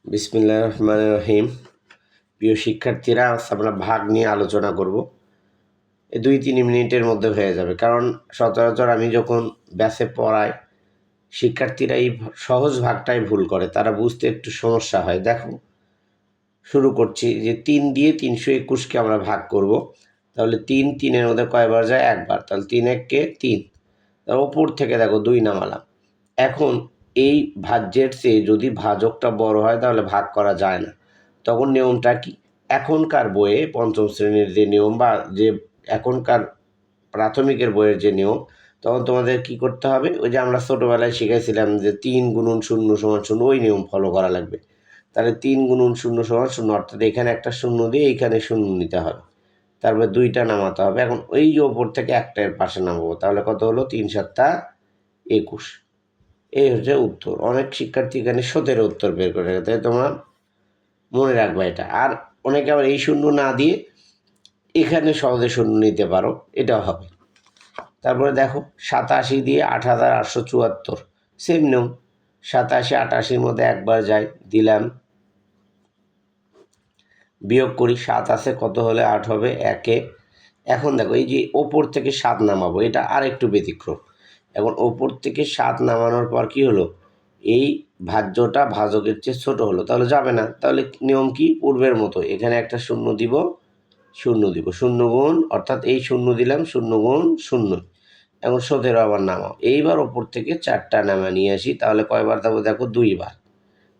বিসমিল্লাহির রহমানির রহিম। প্রিয় শিক্ষার্থীরা, আজ আমরা ভাগ নিয়ে আলোচনা করব। এই 2-3 মিনিটের মধ্যে হয়ে যাবে, কারণ সচরাচর আমি যখন ব্যাচে পড়াই শিক্ষার্থীরা এই সহজ ভাগটাই ভুল করে, তারা বুঝতে একটু সমস্যা হয়। দেখো, শুরু করছি যে 3 দিয়ে 321কে আমরা ভাগ করব। তাহলে 3-3-এর মধ্যে কয়বার যায়? একবার। তাহলে 3-1-কে 3। তার ওপর থেকে দেখো 2 নামালাম। এখন এই ভাজ্যের চেয়ে যদি ভাজকটা বড় হয় তাহলে ভাগ করা যায় না। তখন নিয়মটা কি? এখনকার বইয়ে পঞ্চম শ্রেণীর যে নিয়ম বা যে এখনকার প্রাথমিকের বইয়ের যে নিয়ম, তখন তোমাদের কি করতে হবে? ওই যে আমরা ছোটোবেলায় শিখেছিলাম যে 3 গুণন 0 সমান 0, ওই নিয়ম ফলো করা লাগবে। তাহলে 3 গুণন 0 সমান 0, অর্থাৎ এখানে একটা শূন্য দিয়ে এইখানে শূন্য নিতে হবে, তারপরে 2টা নামাতে হবে। এখন ওই যে ওপর থেকে একটা এর পাশে নামাবো, তাহলে কত হলো? 3-7 21। এই হচ্ছে উত্তর। অনেক শিক্ষার্থী এখানে 17 উত্তর বের করে রাখে, তাই তোমরা মনে রাখবা এটা। আর অনেকে আবার এই শূন্য না দিয়ে এখানে সহজে শূন্য নিতে পারো, এটাও হবে। তারপরে দেখো 87 দিয়ে 8874, সেম নিয়ম। 87 88-র মধ্যে একবার যাই, দিলাম, বিয়োগ করি, 7 আছে, কত হলে 8 হবে? 1-এ। এখন দেখো এই যে ওপর থেকে 7 নামাবো, এটা আর একটু ব্যতিক্রম। এখন ওপর থেকে 7 নামানোর পর কি হলো? এই ভাজ্যটা ভাজকের চেয়ে ছোট হলো, তাহলে যাবে না। তাহলে নিয়ম কি? পূর্বের মতো, এখানে একটা শূন্য দিব, শূন্য দিব, শূন্য গুণ, অর্থাৎ এই শূন্য দিলাম, শূন্য গুণ শূন্য। এখন 17 আবার নামাও। এইবার ওপর থেকে 4টা নামা নিয়ে আসি, তাহলে কয়বার দেবো? দেখো 2 বার।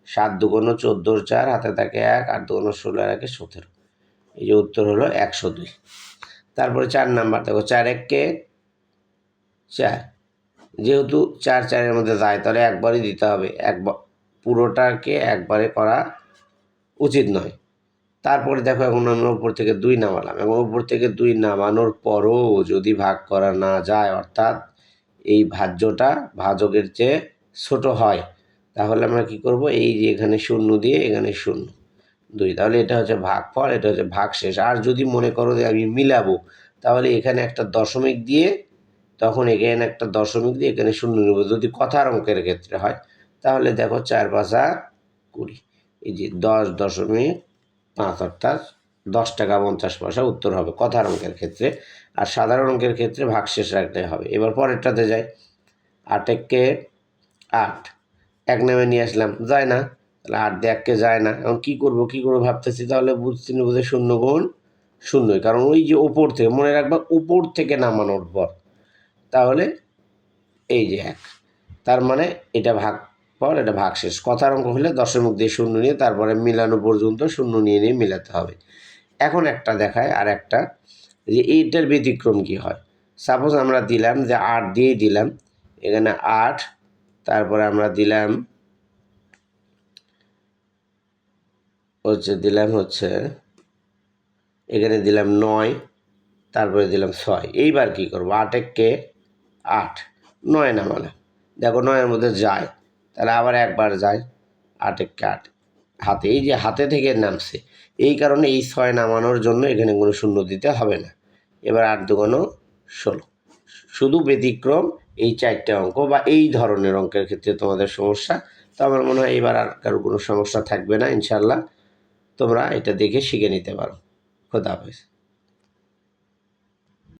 7 দুগুণ 14, 4 হাতে থাকে 1, 8 দুগুণ 16, 1 17। এই যে উত্তর হলো 102। তারপরে 4 নাম্বার দেখো, 4-1-কে 4। যেহেতু 4-4-এর মধ্যে যায়, তাহলে একবারই দিতে হবে। একবার পুরোটাকে একবারে করা উচিত নয়। তারপরে দেখো, এখন আমরা উপর থেকে 2 নামালাম, এবং উপর থেকে 2 নামানোর পরও যদি ভাগ করা না যায়, অর্থাৎ এই ভাজ্যটা ভাজকের চেয়ে ছোট হয়, তাহলে আমরা কি করব? এই যে এখানে শূন্য দিয়ে এখানে শূন্য, 2। তাহলে এটা হচ্ছে ভাগফল, এটা হচ্ছে ভাগশেষ। আর যদি মনে করো যে আমি মিলাবো, তাহলে এখানে একটা দশমিক দিয়ে, তখন এখানে একটা দশমিক দিয়ে এখানে শূন্য নেব। যদি কথার অঙ্কের ক্ষেত্রে হয়, তাহলে দেখো 4-5 20, এই যে 10.5, অর্থাৎ 10 টাকা 50 পয়সা উত্তর হবে কথার অঙ্কের ক্ষেত্রে। আর সাধারণ অঙ্কের ক্ষেত্রে ভাগশেষ রাখতে হবে। এবার পরেরটাতে যাই, 8-1-কে 8, 1 নেমে নিয়ে আসলাম, যায় না। তাহলে 8 দিয়ে 1-কে যায় না। এখন কী করবো ভাবতেছি, তাহলে বুঝতে নেবো যে শূন্য গুণ শূন্যই, কারণ ওই যে ওপর থেকে, মনে রাখবা উপর থেকে নামানোর পর, তাহলে এই যে 1, তার মানে এটা ভাগ ফল, এটা ভাগশেষ। কথার অঙ্ক হলে দশমিক দিয়ে শূন্য নিয়ে তারপরে মিলানো পর্যন্ত শূন্য নিয়ে নিয়ে মিলাতে হবে। এখন একটা দেখায়, আর একটা যে এইটার ব্যতিক্রম কি হয়। সাপোজ আমরা দিলাম যে 8 দিয়েই দিলাম, এখানে 8, তারপরে আমরা দিলাম হচ্ছে এখানে দিলাম 9, তারপরে দিলাম 6। এইবার কি করবো? 8-1-কে 8, 9 নামালাম, দেখো 9-এর মধ্যে যায়, তাহলে আবার একবার যায়, 8-1-কে 8, হাতে, এই যে হাতে থেকে নামছে, এই কারণে এই 6 নামানোর জন্য এখানে কোনো শূন্য দিতে হবে না। এবার 8 দুগুণ 16। শুধু ব্যতিক্রম এই 4টে অঙ্ক বা এই ধরনের অঙ্কের ক্ষেত্রে তোমাদের সমস্যা। তো আমার মনে হয় এবার আর কারো কোনো সমস্যা থাকবে না ইনশাল্লাহ। তোমরা এটা দেখে শিখে নিতে পারো। খোদা হাফেজ।